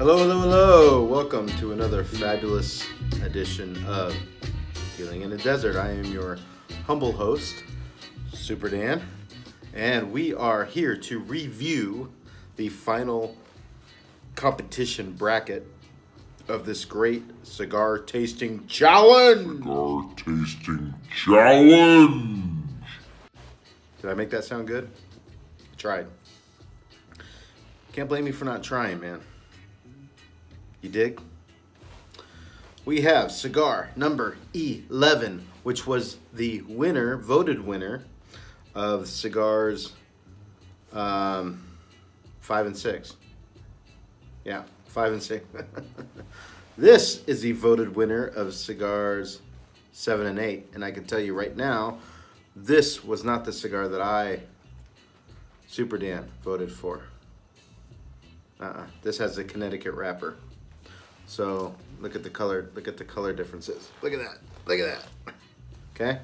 Hello, hello, hello. Welcome to another fabulous edition of Dealing in the Desert. I am your humble host, Superdan, and we are here to review the final competition bracket of this great cigar tasting challenge. Cigar Tasting Challenge! Did I make that sound good? I tried. Can't blame me for not trying, man. You dig? We have cigar number 11, which was the winner, voted winner of cigars 5 and 6. Yeah, 5 and 6. This is the voted winner of cigars 7 and 8. And I can tell you right now, this was not the cigar that I, Superdan, voted for. This has the Connecticut wrapper. So look at the color differences. Look at that. Look at that. Okay?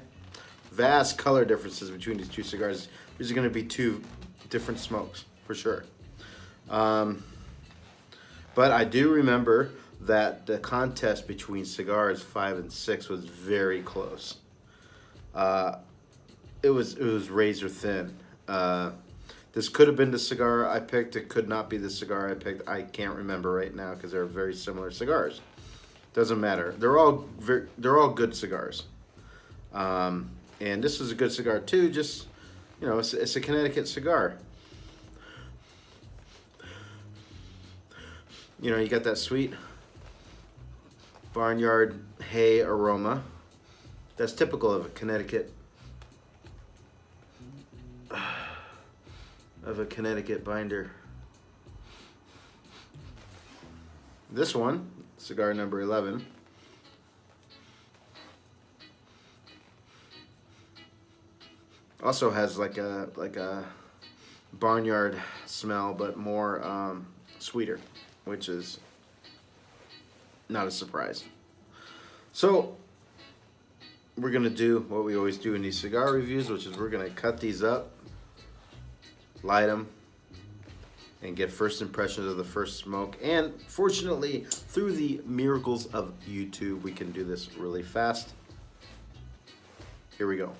Vast color differences between these two cigars. These are going to be two different smokes for sure. But I do remember that the contest between cigars 5 and 6 was very close. It was razor thin. This could have been the cigar I picked. It could not be the cigar I picked. I can't remember right now because they're very similar cigars. Doesn't matter. They're all good cigars. And this is a good cigar too. Just, you know, it's a Connecticut cigar. You know, you got that sweet barnyard hay aroma. That's typical of a Connecticut binder. This one, cigar number 11, also has like a barnyard smell, but more sweeter, which is not a surprise. So we're gonna do what we always do in these cigar reviews, which is we're gonna cut these up, light them, and get first impressions of the first smoke. And fortunately, through the miracles of YouTube, we can do this really fast. Here we go.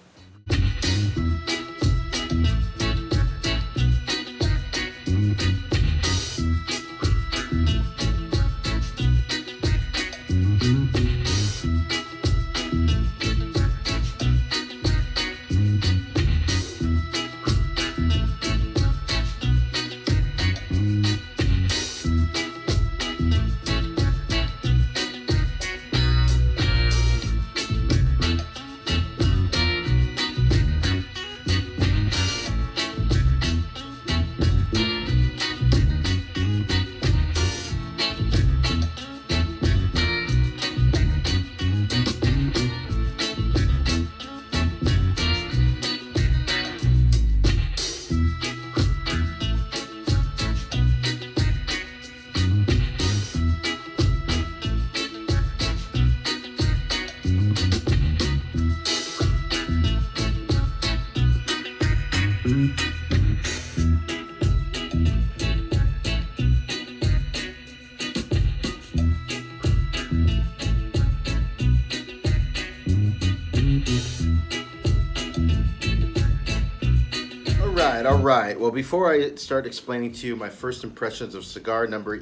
All right. Well, before I start explaining to you my first impressions of cigar number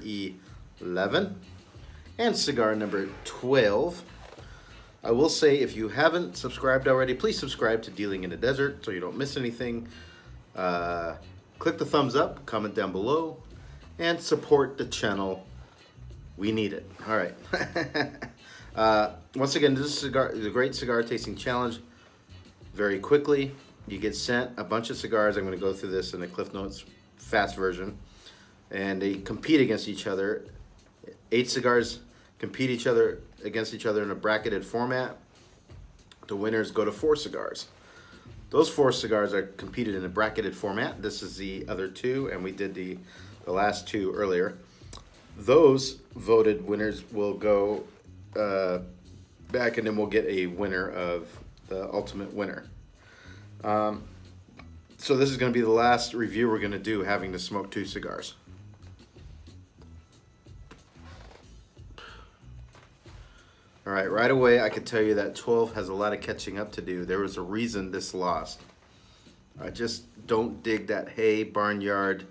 11 and cigar number 12, I will say if you haven't subscribed already, please subscribe to Dealing in the Desert so you don't miss anything. Click the thumbs up, comment down below, and support the channel. We need it. All right. Once again, this is the Great Cigar Tasting Challenge. Very quickly, you get sent a bunch of cigars. I'm going to go through this in the Cliff Notes fast version. And they compete against each other. 8 cigars compete against each other in a bracketed format. The winners go to 4 cigars. Those 4 cigars are competed in a bracketed format. This is the other 2, and we did the last 2 earlier. Those voted winners will go back, and then we'll get a winner of the ultimate winner. So this is going to be the last review we're going to do having to smoke 2 cigars. All right, right away I could tell you that 12 has a lot of catching up to do. There was a reason this lost. I just don't dig that hay barnyard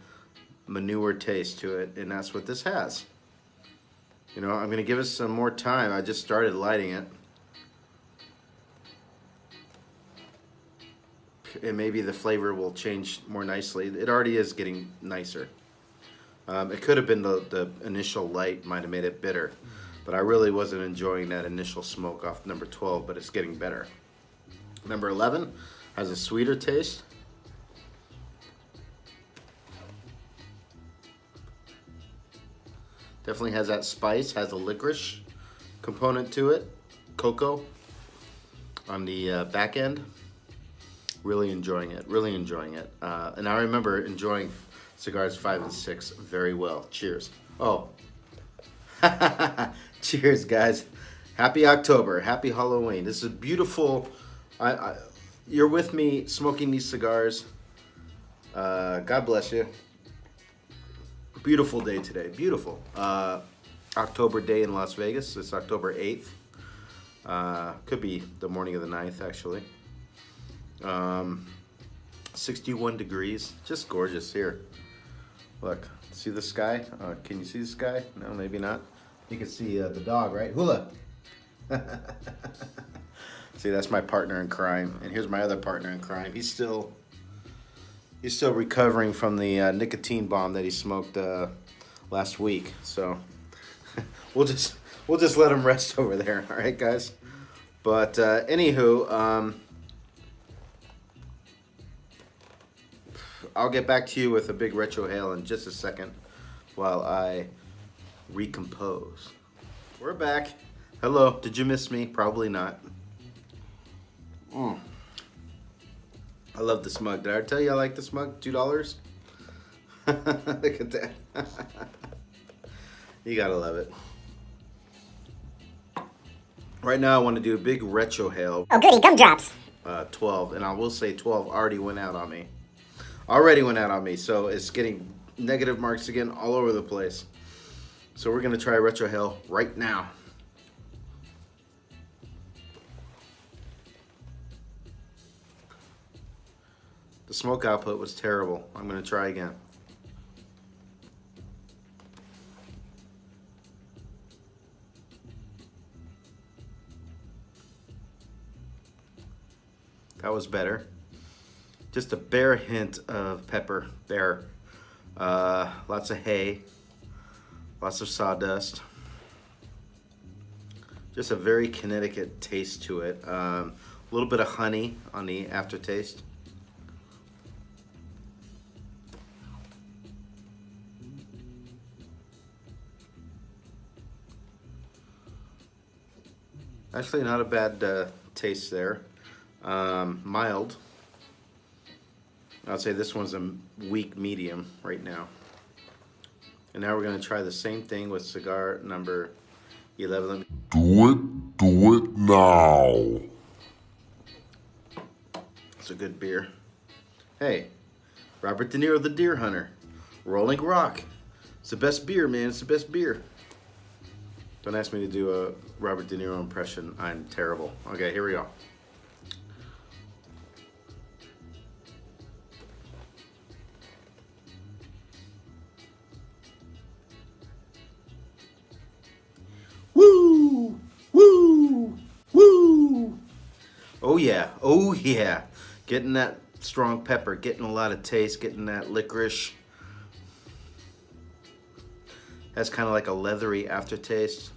manure taste to it, and that's what this has. You know, I'm gonna give it some more time. I just started lighting it. And maybe the flavor will change more nicely. It already is getting nicer. It could have been the initial light might have made it bitter, but I really wasn't enjoying that initial smoke off number 12, but it's getting better. Number 11 has a sweeter taste. Definitely has that spice, has a licorice component to it. Cocoa on the back end. Really enjoying it, really enjoying it. And I remember enjoying cigars 5 and 6 very well. Cheers. Oh, cheers, guys. Happy October, happy Halloween. This is beautiful. You're with me smoking these cigars. God bless you. Beautiful day today, beautiful. October day in Las Vegas. It's October 8th. Could be the morning of the 9th, actually. 61 degrees, just gorgeous here. Look, see the sky? Can you see the sky? No, maybe not. You can see the dog, right? Hula. See, that's my partner in crime, and here's my other partner in crime. He's still recovering from the nicotine bomb that he smoked last week. So we'll just let him rest over there. All right, guys. But anywho. I'll get back to you with a big retro hail in just a second while I recompose. We're back. Hello, did you miss me? Probably not. I love this mug. Did I tell you I like this mug? $2? Look at that. You gotta love it. Right now I want to do a big retro hail. Oh goody, gumdrops. 12, and I will say 12 already went out on me. Already went out on me, so it's getting negative marks again all over the place. So we're gonna try retro hail right now. The smoke output was terrible. I'm gonna try again. That was better. Just a bare hint of pepper there. Lots of hay, lots of sawdust. Just a very Connecticut taste to it. A little bit of honey on the aftertaste. Actually, not a bad taste there. Mild. I'd say this one's a weak medium right now. And now we're going to try the same thing with cigar number 11. Do it now. It's a good beer. Hey, Robert De Niro, the Deer Hunter. Rolling Rock. It's the best beer, man. It's the best beer. Don't ask me to do a Robert De Niro impression. I'm terrible. Okay, here we go. Woo! Woo! Woo! Oh yeah, oh yeah. Getting that strong pepper, getting a lot of taste, getting that licorice. That's kind of like a leathery aftertaste.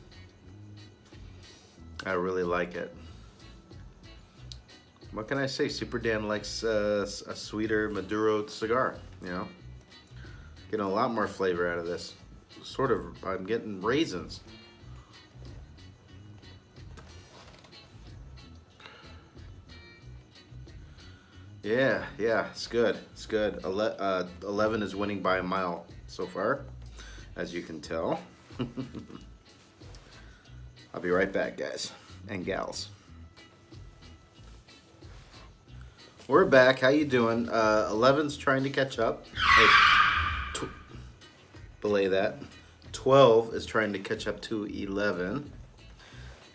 I really like it. What can I say? Superdan likes a sweeter Maduro cigar, you know? Getting a lot more flavor out of this. Sort of, I'm getting raisins. Yeah, it's good. It's good. 11 is winning by a mile so far, as you can tell. I'll be right back, guys and gals. We're back. How you doing? 11's trying to catch up. Belay that. 12 is trying to catch up to 11.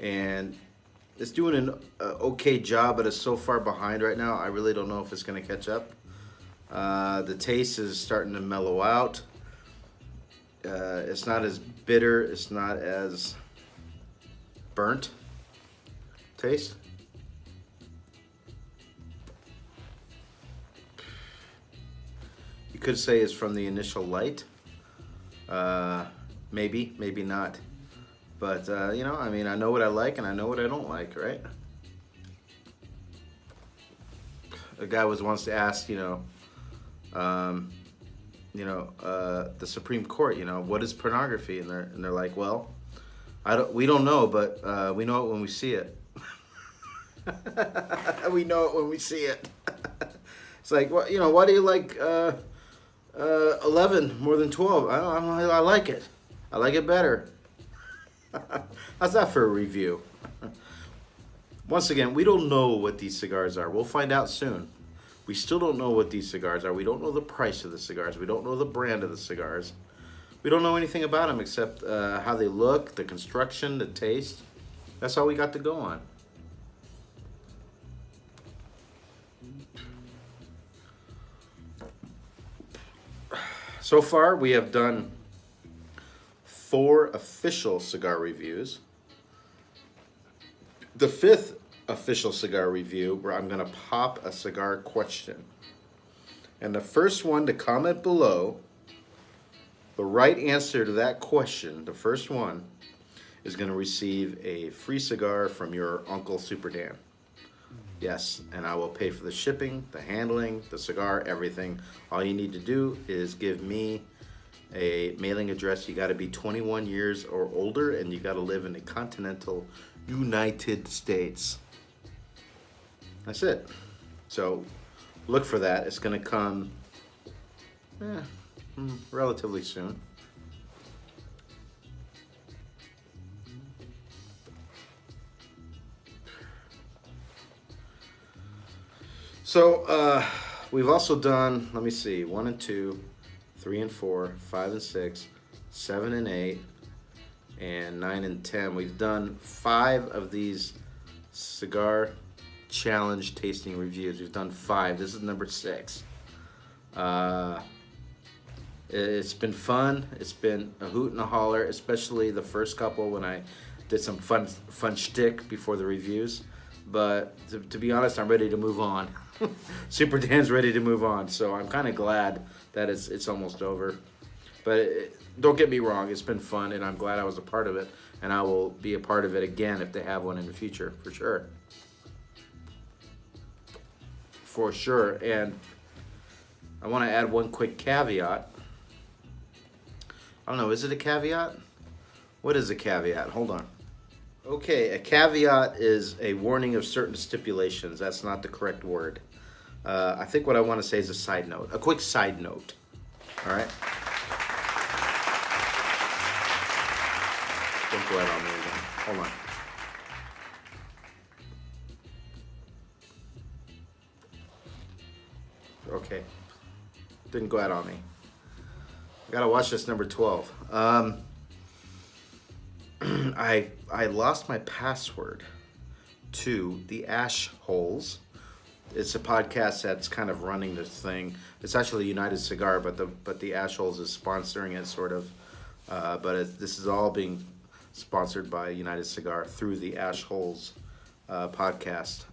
and it's doing an okay job, but it's so far behind right now. I really don't know if it's going to catch up. The taste is starting to mellow out. It's not as bitter. It's not as burnt taste. You could say it's from the initial light. Maybe, maybe not. But, you know, I mean, I know what I like and I know what I don't like, right? A guy was once asked, the Supreme Court, what is pornography? And they're like, well, we don't know, but we know it when we see it. We know it when we see it. It's like, well, why do you like 11 more than 12? I don't know. I like it. I like it better. How's that for a review? Once again, we don't know what these cigars are. We'll find out soon. We still don't know what these cigars are. We don't know the price of the cigars. We don't know the brand of the cigars. We don't know anything about them except how they look, the construction, the taste. That's all we got to go on. So far, we have done 4 official cigar reviews. The 5th official cigar review, where I'm going to pop a cigar question. And the first one to comment below, the right answer to that question, the first one, is going to receive a free cigar from your Uncle Superdan. Yes, and I will pay for the shipping, the handling, the cigar, everything. All you need to do is give me a mailing address. You got to be 21 years or older, and you got to live in the continental United States. That's it. So look for that. It's going to come relatively soon. So we've also done, let me see, 1 and 2, 3 and 4, 5 and 6, 7 and 8, and 9 and 10. We've done 5 of these cigar challenge tasting reviews. We've done 5. This is number 6. It's been fun. It's been a hoot and a holler, especially the first couple when I did some fun shtick before the reviews. But to be honest, I'm ready to move on. Superdan's ready to move on, so I'm kind of glad that it's almost over. But don't get me wrong, it's been fun, and I'm glad I was a part of it, and I will be a part of it again if they have one in the future, for sure. For sure. And I want to add one quick caveat. I don't know, is it a caveat? What is a caveat? Hold on. Okay, a caveat is a warning of certain stipulations. That's not the correct word. I think what I want to say is a side note. A quick side note. All right? Don't go out on me again. Hold on. Okay. Didn't go out on me. I gotta watch this number 12. I lost my password to the Ash Holes. It's a podcast that's kind of running this thing. It's actually United Cigar, but the Ash Holes is sponsoring it, sort of. This is all being sponsored by United Cigar through the Ash Holes podcast.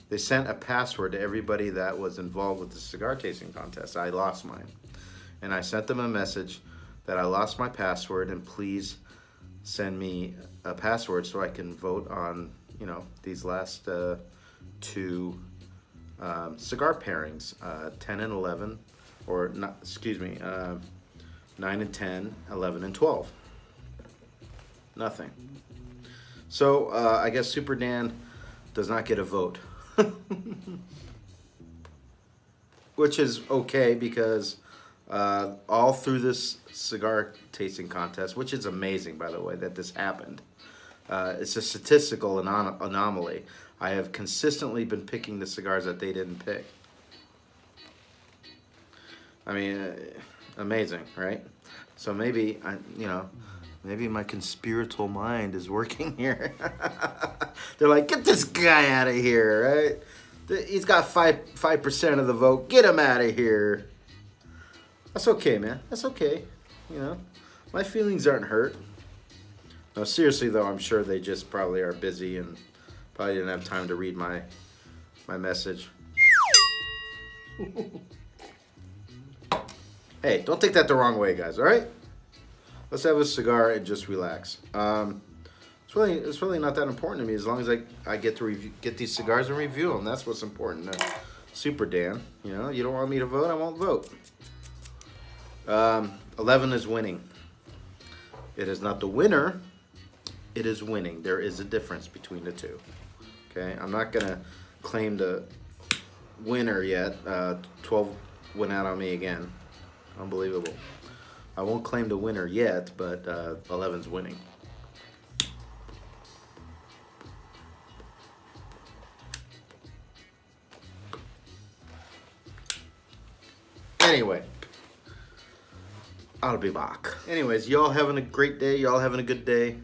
They sent a password to everybody that was involved with the cigar tasting contest. I lost mine, and I sent them a message that I lost my password, and please send me a password so I can vote on, these last 2 cigar pairings, 10 and 11, or not, excuse me, 9 and 10, 11 and 12. Nothing. So I guess Superdan does not get a vote, which is okay because all through this cigar tasting contest, which is amazing, by the way, that this happened. It's a statistical anomaly. I have consistently been picking the cigars that they didn't pick. I mean, amazing, right? So maybe, Maybe my conspiratorial mind is working here. They're like, get this guy out of here, right? He's got 5% of the vote. Get him out of here. That's okay, man. That's okay. You know, my feelings aren't hurt. No, seriously though, I'm sure they just probably are busy and probably didn't have time to read my message. Hey, don't take that the wrong way, guys. All right, let's have a cigar and just relax. It's really not that important to me as long as I get to get these cigars and review them. That's what's important. Superdan, you know, you don't want me to vote, I won't vote. 11 is winning. It is not the winner. It is winning. There is a difference between the two. Okay, I'm not gonna claim the winner yet. 12 went out on me again. Unbelievable. I won't claim the winner yet, but 11's winning. Anyway, I'll be back. Anyways, y'all having a great day? Y'all having a good day?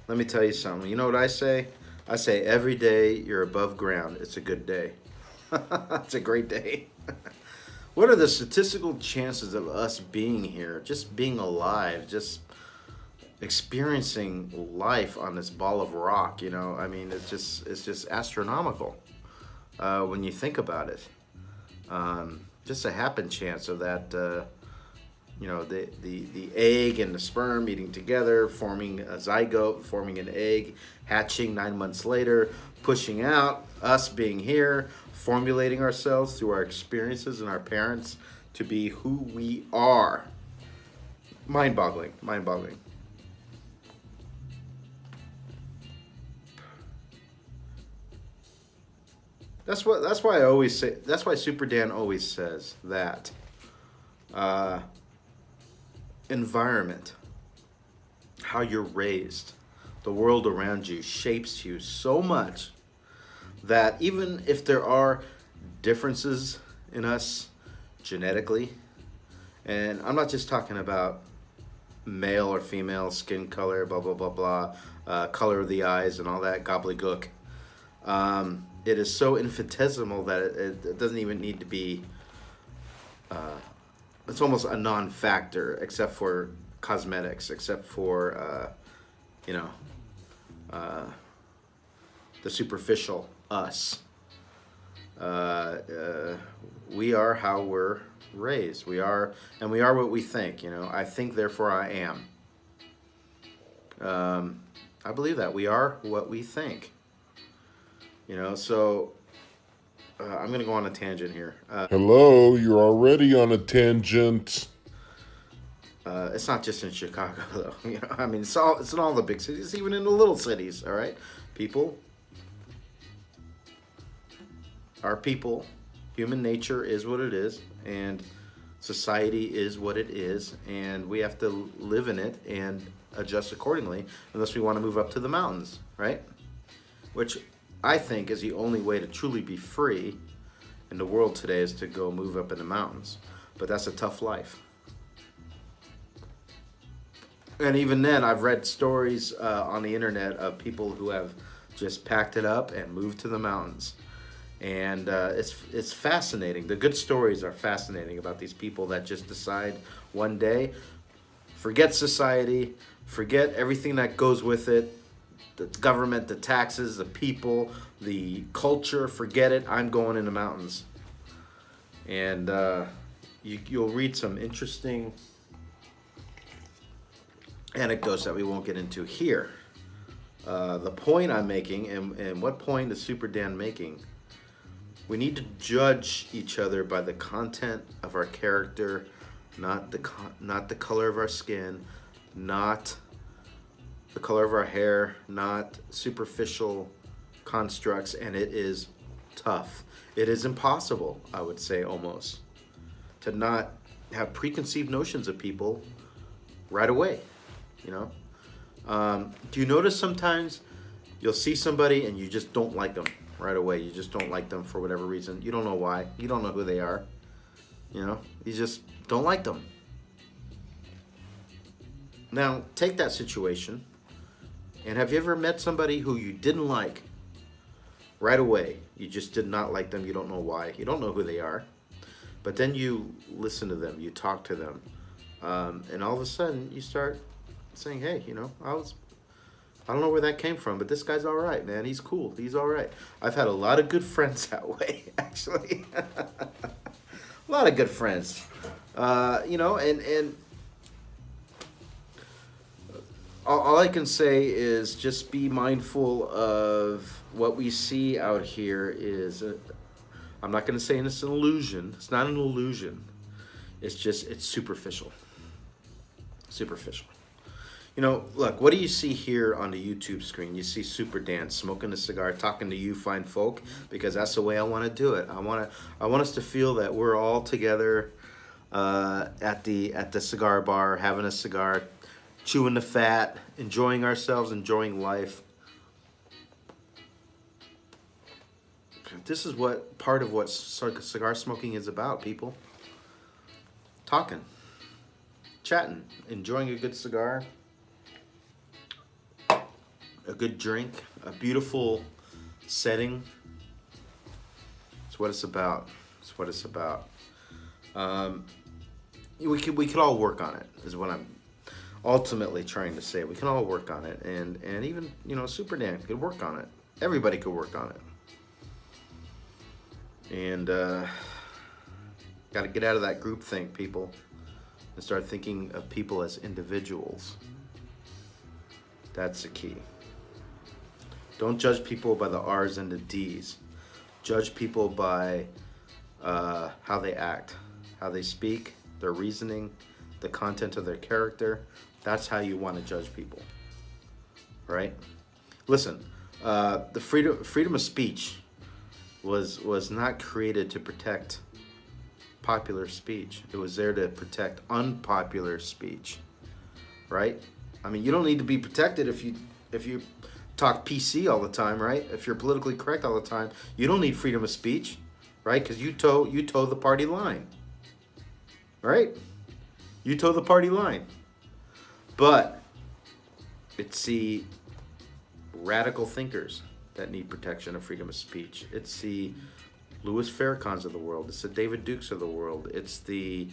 Let me tell you something. You know what I say? I say every day you're above ground, it's a good day. It's a great day. What are the statistical chances of us being here, just being alive, just experiencing life on this ball of rock? You know, I mean, it's just astronomical when you think about it. Just a happen chance of that. You know, the egg and the sperm meeting together, forming a zygote, forming an egg, hatching 9 months later, pushing out, us being here, formulating ourselves through our experiences and our parents to be who we are. Mind-boggling, mind-boggling. That's why I always say, that's why Superdan always says that environment, how you're raised, the world around you shapes you so much that even if there are differences in us genetically, and I'm not just talking about male or female, skin color, blah, blah, blah, blah, color of the eyes and all that gobbledygook. It is so infinitesimal that it doesn't even need to be, it's almost a non-factor except for cosmetics, except for, you know, the superficial us. We are how we're raised. We are what we think, you know. I think, therefore I am. I believe that. We are what we think. You know, so I'm going to go on a tangent here. Hello, you're already on a tangent. It's not just in Chicago, though. You know, I mean, it's in all the big cities, even in the little cities, all right? People are people. Human nature is what it is, and society is what it is, and we have to live in it and adjust accordingly unless we want to move up to the mountains, right? Which I think is the only way to truly be free in the world today is to go move up in the mountains. But that's a tough life. And even then, I've read stories on the internet of people who have just packed it up and moved to the mountains. And it's fascinating. The good stories are fascinating about these people that just decide one day, forget society, forget everything that goes with it, the government, the taxes, the people, the culture, forget it, I'm going in the mountains. And you'll read some interesting anecdotes that we won't get into here. The point I'm making, and what point is Superdan making? We need to judge each other by the content of our character, not the color of our skin, not the color of our hair, not superficial constructs, and it is tough. It is impossible, I would say, almost, to not have preconceived notions of people right away, you know? Do you notice sometimes you'll see somebody and you just don't like them right away? You just don't like them for whatever reason. You don't know why. You don't know who they are. You know? You just don't like them. Now, take that situation, and have you ever met somebody who you didn't like right away? You just did not like them. You don't know why. You don't know who they are. But then you listen to them. You talk to them. And all of a sudden, you start saying, hey, I don't know where that came from, but this guy's all right, man. He's cool. He's all right. I've had a lot of good friends that way, actually. A lot of good friends. And all I can say is just be mindful of what we see out here is, I'm not going to say it's an illusion. It's not an illusion. It's superficial. Superficial. Look, what do you see here on the YouTube screen? You see Superdan smoking a cigar, talking to you fine folk, because that's the way I want to do it. I want us to feel that we're all together at the cigar bar, having a cigar, chewing the fat, enjoying ourselves, enjoying life. This is part of what cigar smoking is about, people. Talking, chatting, enjoying a good cigar, a good drink, a beautiful setting. It's what it's about. It's what it's about. We could all work on it, is what I'm ultimately trying to say. We can all work on it, and even Superdan could work on it. Everybody could work on it. And got to get out of that group think, people, and start thinking of people as individuals. That's the key. Don't judge people by the R's and the D's. Judge people by how they act, how they speak, their reasoning, the content of their character. That's how you want to judge people, right? Listen, the freedom of speech was not created to protect popular speech. It was there to protect unpopular speech, right? I mean, you don't need to be protected if you talk PC all the time, right? If you're politically correct all the time, you don't need freedom of speech, right? Because you toe the party line, right? You toe the party line. But it's the radical thinkers that need protection of freedom of speech. It's the Louis Farrakhan's of the world. It's the David Dukes of the world. It's the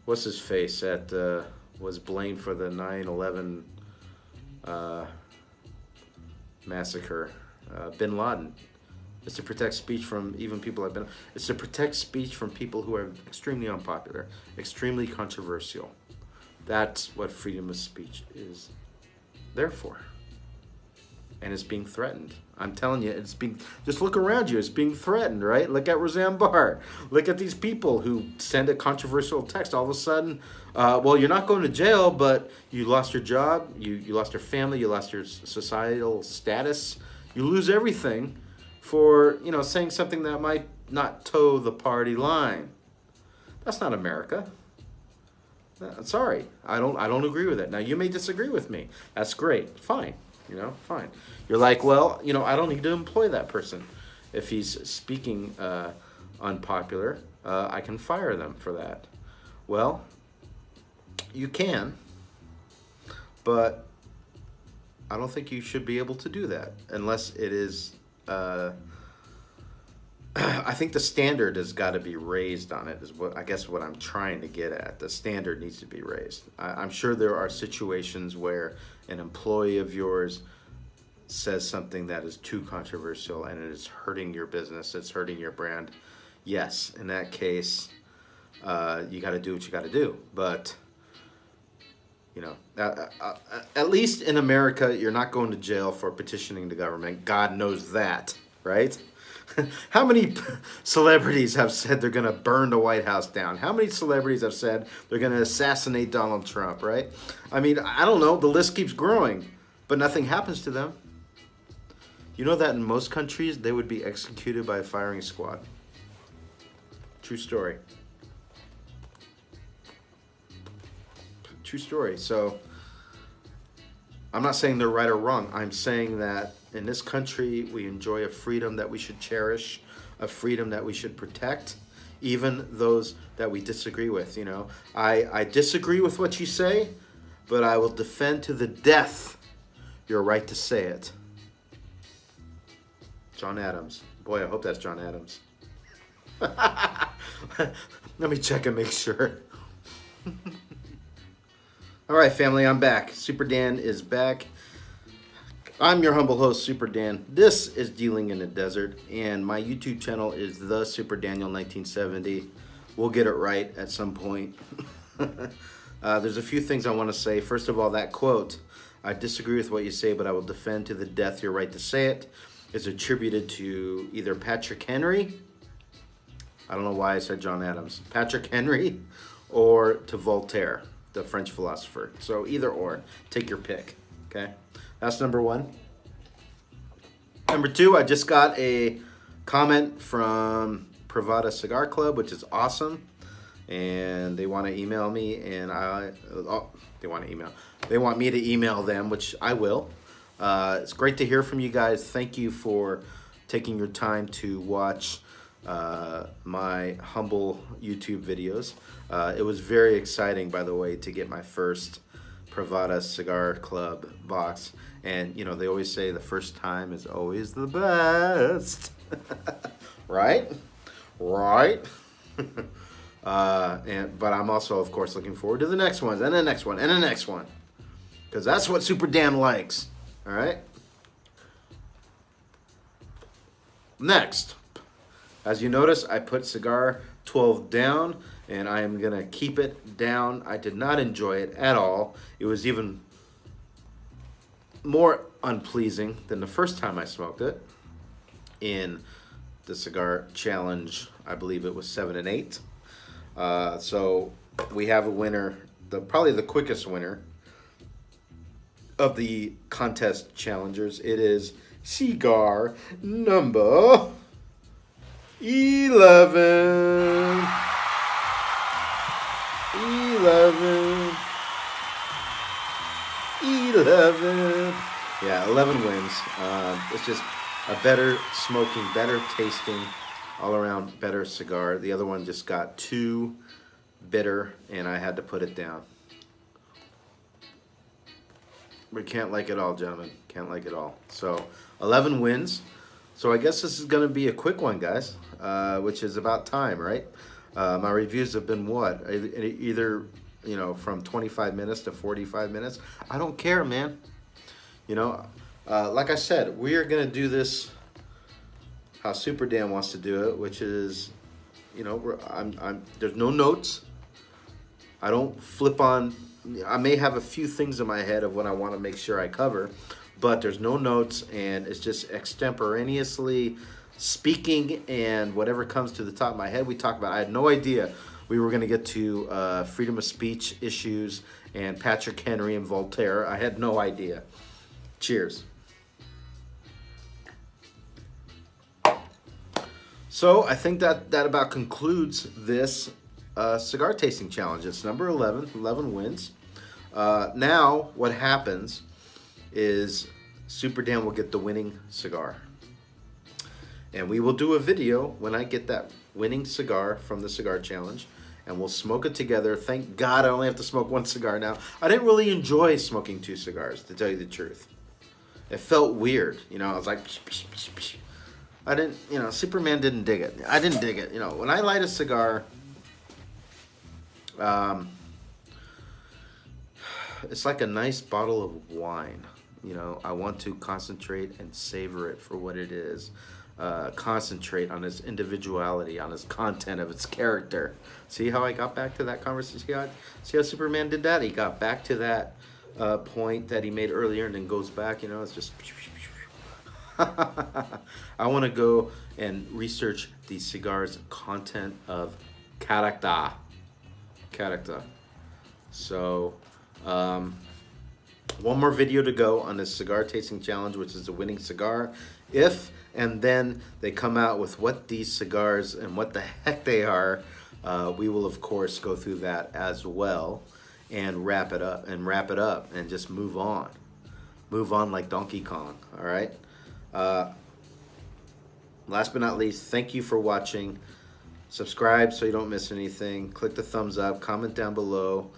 what's his face that was blamed for the 9/11 massacre, Bin Laden. It's to protect speech from even people like It's to protect speech from people who are extremely unpopular, extremely controversial. That's what freedom of speech is there for. And it's being threatened. I'm telling you, just look around you, it's being threatened, right? Look at Roseanne Barr. Look at these people who send a controversial text. All of a sudden, well, you're not going to jail, but you lost your job, you lost your family, you lost your societal status. You lose everything for, saying something that might not toe the party line. That's not America. Sorry, I don't agree with it. Now, you may disagree with me. That's great. Fine. Fine. You're like, well, I don't need to employ that person. If he's speaking unpopular, I can fire them for that. Well, you can, but I don't think you should be able to do that unless it is, I think the standard has got to be raised on it, is what I'm trying to get at. The standard needs to be raised. I'm sure there are situations where an employee of yours says something that is too controversial and it is hurting your business, it's hurting your brand. Yes, in that case, you got to do what you got to do. But, at least in America, you're not going to jail for petitioning the government. God knows that, right? How many celebrities have said they're going to burn the White House down? How many celebrities have said they're going to assassinate Donald Trump, right? I mean, I don't know. The list keeps growing, but nothing happens to them. You know that in most countries, they would be executed by a firing squad. True story. True story. So, I'm not saying they're right or wrong. I'm saying that in this country, we enjoy a freedom that we should cherish, a freedom that we should protect, even those that we disagree with. You know, I disagree with what you say, but I will defend to the death your right to say it. John Adams. Boy, I hope that's John Adams. Let me check and make sure. All right, family, I'm back. Superdan is back. I'm your humble host, Superdan. This is Dealing in the Desert, and my YouTube channel is the Super Daniel 1970. We'll get it right at some point. There's a few things I want to say. First of all, that quote, I disagree with what you say, but I will defend to the death your right to say it, is attributed to either Patrick Henry, I don't know why I said John Adams, Patrick Henry, or to Voltaire, the French philosopher. So either or, take your pick, okay? That's number one. Number two, I just got a comment from Privada Cigar Club, which is awesome. And they want to email me, and they want me to email them, which I will. It's great to hear from you guys. Thank you for taking your time to watch my humble YouTube videos. It was very exciting, by the way, to get my first Privada Cigar Club box. And, you know, they always say the first time is always the best. Right? Right? But I'm also, of course, looking forward to the next ones, and the next one, and the next one. Because that's what Superdan likes. All right? Next. As you notice, I put Cigar 12 down, and I am going to keep it down. I did not enjoy it at all. It was even more unpleasing than the first time I smoked it in the Cigar Challenge. I believe it was 7 and 8. So we have a winner, probably the quickest winner of the contest challengers. It is cigar number 11. 11. Yeah, 11 wins. It's just a better smoking, better tasting, all around better cigar. The other one just got too bitter, and I had to put it down. We can't like it all, gentlemen. Can't like it all. So 11 wins. So I guess this is going to be a quick one, guys, which is about time, right? My reviews have been what? Either, you know, from 25 minutes to 45 minutes. I don't care, man. You know, like I said, we are going to do this how Superdan wants to do it, which is, you know, there's no notes. I don't flip on. I may have a few things in my head of what I want to make sure I cover, but there's no notes, and it's just extemporaneously speaking, and whatever comes to the top of my head we talk about. I had no idea we were going to get to freedom of speech issues and Patrick Henry and Voltaire. I had no idea. Cheers. So I think that about concludes this cigar tasting challenge. It's number 11. 11 wins. Now what happens is Superdan will get the winning cigar. And we will do a video when I get that winning cigar from the cigar challenge, and we'll smoke it together. Thank God I only have to smoke one cigar now. I didn't really enjoy smoking 2 cigars, to tell you the truth. It felt weird. You know, I was like, psh, psh, psh, psh. I didn't, you know, Superman didn't dig it. I didn't dig it. You know, when I light a cigar, it's like a nice bottle of wine. You know, I want to concentrate and savor it for what it is. Concentrate on its individuality, on its content of its character. See how I got back to that conversation? See how Superman did that? He got back to that point that he made earlier and then goes back. You know, it's just... I want to go and research the cigar's content of character. So, one more video to go on this cigar tasting challenge, which is the winning cigar. If and then they come out with what these cigars and what the heck they are, we will of course go through that as well and wrap it up and just move on like Donkey Kong. All right. Last but not least, thank you for watching. Subscribe so you don't miss anything. Click the thumbs up. Comment down below.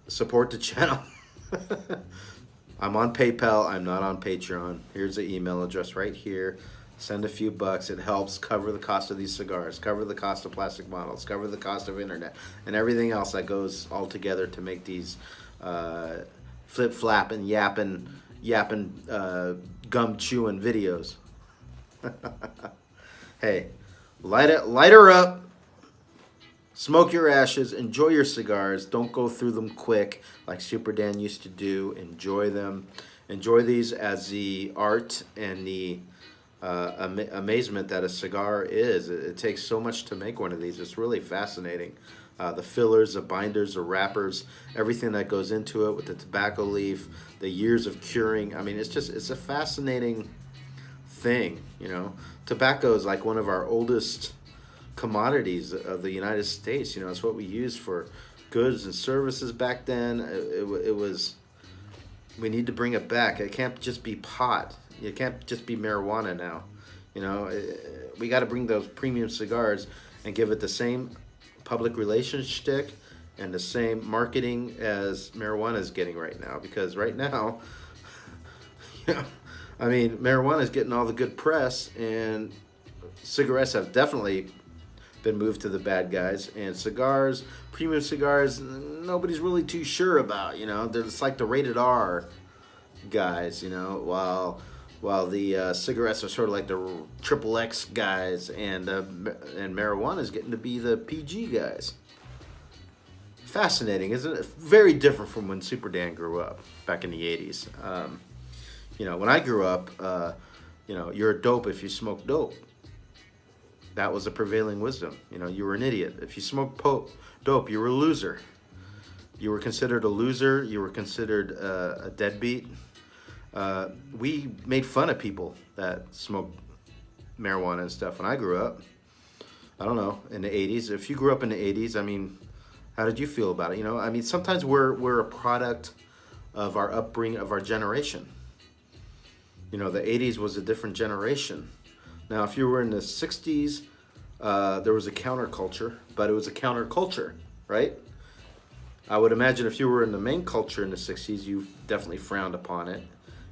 Support the channel. I'm on PayPal. I'm not on Patreon. Here's the email address right here. Send a few bucks. It helps cover the cost of these cigars, cover the cost of plastic bottles, cover the cost of internet, and everything else that goes all together to make these flip-flapping, yapping, gum-chewing videos. Hey, light her up. Smoke your ashes, enjoy your cigars. Don't go through them quick like Superdan used to do. Enjoy them. Enjoy these as the art and the amazement that a cigar is. It takes so much to make one of these. It's really fascinating. The fillers, the binders, the wrappers, everything that goes into it with the tobacco leaf, the years of curing. I mean, it's a fascinating thing, you know. Tobacco is like one of our oldest commodities of the United States. You know, it's what we used for goods and services back then. It was, we need to bring it back. It can't just be pot. It can't just be marijuana now. You know, we got to bring those premium cigars and give it the same public relations shtick and the same marketing as marijuana is getting right now. Because right now, you know, I mean, marijuana is getting all the good press, and cigarettes have definitely been moved to the bad guys, and cigars, premium cigars, nobody's really too sure about. You know, it's like the rated R guys. You know, while the cigarettes are sort of like the XXX guys, and marijuana is getting to be the PG guys. Fascinating, isn't it? Very different from when Superdan grew up back in the 80s. You know, when I grew up, you know, you're a dope if you smoke dope. That was the prevailing wisdom. You know, you were an idiot. If you smoked dope, you were a loser. You were considered a loser. You were considered a deadbeat. We made fun of people that smoked marijuana and stuff when I grew up. I don't know, in the 80s. If you grew up in the 80s, I mean, how did you feel about it? You know, I mean, sometimes we're a product of our upbringing, of our generation. You know, the 80s was a different generation. Now, if you were in the 60s, there was a counterculture, but it was a counterculture, right? I would imagine if you were in the main culture in the 60s, you definitely frowned upon it.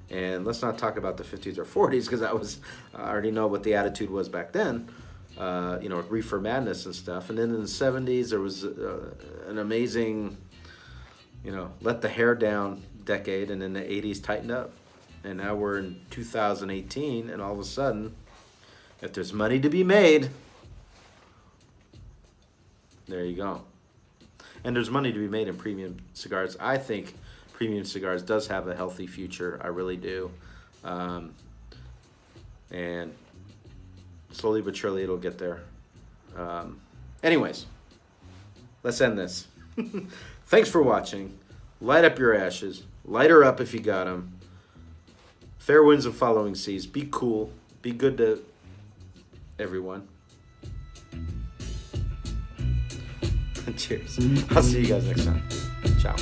And let's not talk about the 50s or 40s, because I already know what the attitude was back then, you know, reefer madness and stuff. And then in the 70s, there was an amazing, you know, let the hair down decade, and then the 80s tightened up. And now we're in 2018, and all of a sudden, if there's money to be made, there you go. And there's money to be made in premium cigars. I think premium cigars does have a healthy future. I really do. And slowly but surely it'll get there. Anyways, let's end this. Thanks for watching. Light up your ashes. Light her up if you got them. Fair winds and following seas. Be cool. Be good to everyone. Cheers. I'll see you guys next time. Ciao.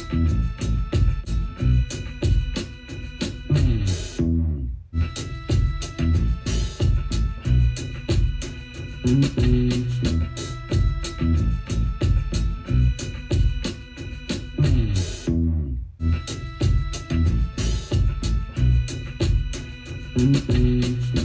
Mm-hmm.